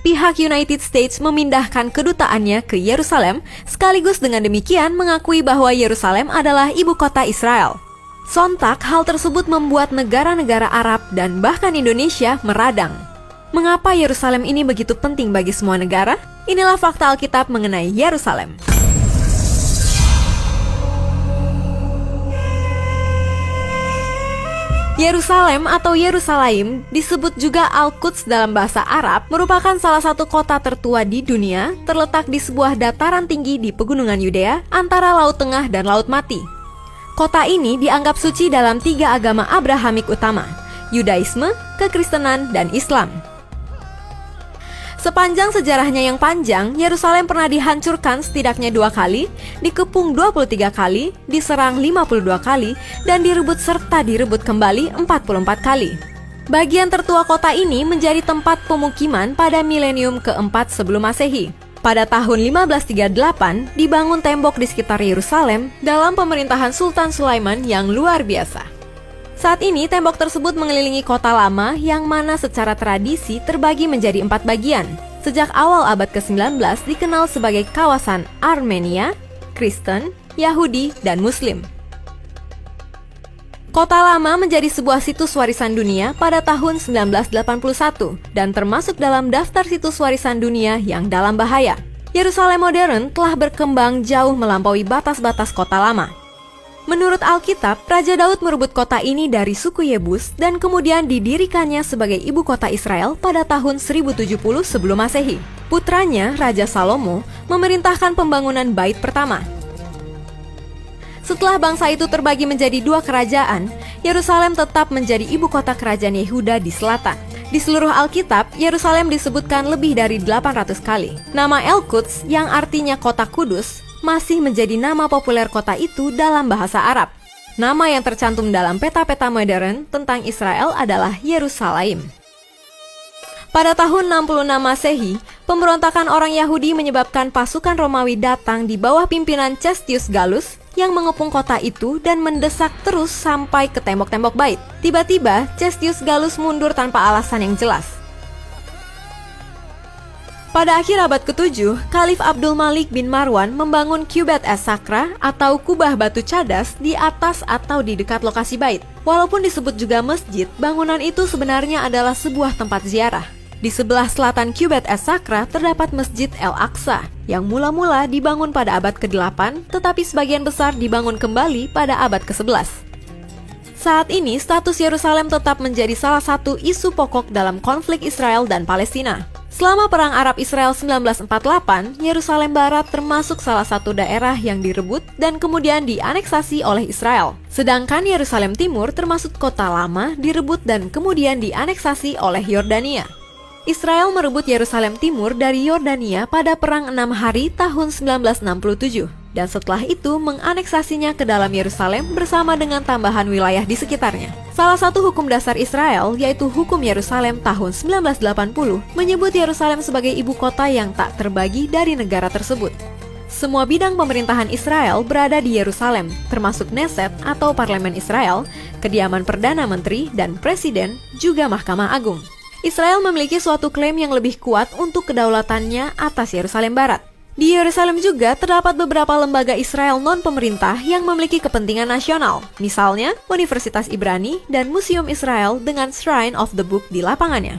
pihak United States memindahkan kedutaannya ke Yerusalem, sekaligus dengan demikian mengakui bahwa Yerusalem adalah ibu kota Israel. Sontak, hal tersebut membuat negara-negara Arab dan bahkan Indonesia meradang. Mengapa Yerusalem ini begitu penting bagi semua negara? Inilah fakta Alkitab mengenai Yerusalem. Yerusalem atau Yerusalem disebut juga Al-Quds dalam bahasa Arab, merupakan salah satu kota tertua di dunia, terletak di sebuah dataran tinggi di pegunungan Yudea antara Laut Tengah dan Laut Mati. Kota ini dianggap suci dalam 3 agama Abrahamik utama, Yudaisme, Kekristenan, dan Islam. Sepanjang sejarahnya yang panjang, Yerusalem pernah dihancurkan setidaknya 2 kali, dikepung 23 kali, diserang 52 kali, dan direbut serta direbut kembali 44 kali. Bagian tertua kota ini menjadi tempat pemukiman pada milenium keempat sebelum Masehi. Pada tahun 1538, dibangun tembok di sekitar Yerusalem dalam pemerintahan Sultan Sulaiman yang luar biasa. Saat ini, tembok tersebut mengelilingi kota lama yang mana secara tradisi terbagi menjadi 4 bagian. Sejak awal abad ke-19 dikenal sebagai kawasan Armenia, Kristen, Yahudi, dan Muslim. Kota lama menjadi sebuah situs warisan dunia pada tahun 1981 dan termasuk dalam daftar situs warisan dunia yang dalam bahaya. Yerusalem modern telah berkembang jauh melampaui batas-batas kota lama. Menurut Alkitab, Raja Daud merebut kota ini dari suku Yebus dan kemudian didirikannya sebagai ibu kota Israel pada tahun 1070 sebelum Masehi. Putranya, Raja Salomo, memerintahkan pembangunan bait pertama. Setelah bangsa itu terbagi menjadi 2 kerajaan, Yerusalem tetap menjadi ibu kota kerajaan Yehuda di selatan. Di seluruh Alkitab, Yerusalem disebutkan lebih dari 800 kali. Nama Al-Quds, yang artinya kota kudus, masih menjadi nama populer kota itu dalam bahasa Arab. Nama yang tercantum dalam peta-peta modern tentang Israel adalah Yerusalem. Pada tahun 66 Masehi, pemberontakan orang Yahudi menyebabkan pasukan Romawi datang di bawah pimpinan Cestius Gallus yang mengepung kota itu dan mendesak terus sampai ke tembok-tembok bait. Tiba-tiba, Cestius Gallus mundur tanpa alasan yang jelas. Pada akhir abad ke-7, Khalif Abdul Malik bin Marwan membangun Qubbat as-Sakra atau kubah batu cadas di atas atau di dekat lokasi bait. Walaupun disebut juga masjid, bangunan itu sebenarnya adalah sebuah tempat ziarah. Di sebelah selatan Qubbat as-Sakra terdapat Masjid Al-Aqsa yang mula-mula dibangun pada abad ke-8, tetapi sebagian besar dibangun kembali pada abad ke-11. Saat ini, status Yerusalem tetap menjadi salah satu isu pokok dalam konflik Israel dan Palestina. Selama Perang Arab-Israel 1948, Yerusalem Barat termasuk salah satu daerah yang direbut dan kemudian dianeksasi oleh Israel. Sedangkan Yerusalem Timur termasuk kota lama direbut dan kemudian dianeksasi oleh Yordania. Israel merebut Yerusalem Timur dari Yordania pada Perang 6 Hari tahun 1967. Dan setelah itu menganeksasinya ke dalam Yerusalem bersama dengan tambahan wilayah di sekitarnya. Salah satu hukum dasar Israel, yaitu Hukum Yerusalem tahun 1980, menyebut Yerusalem sebagai ibu kota yang tak terbagi dari negara tersebut. Semua bidang pemerintahan Israel berada di Yerusalem, termasuk Knesset atau Parlemen Israel, kediaman Perdana Menteri dan Presiden, juga Mahkamah Agung. Israel memiliki suatu klaim yang lebih kuat untuk kedaulatannya atas Yerusalem Barat. Di Yerusalem juga terdapat beberapa lembaga Israel non-pemerintah yang memiliki kepentingan nasional, misalnya Universitas Ibrani dan Museum Israel dengan Shrine of the Book di lapangannya.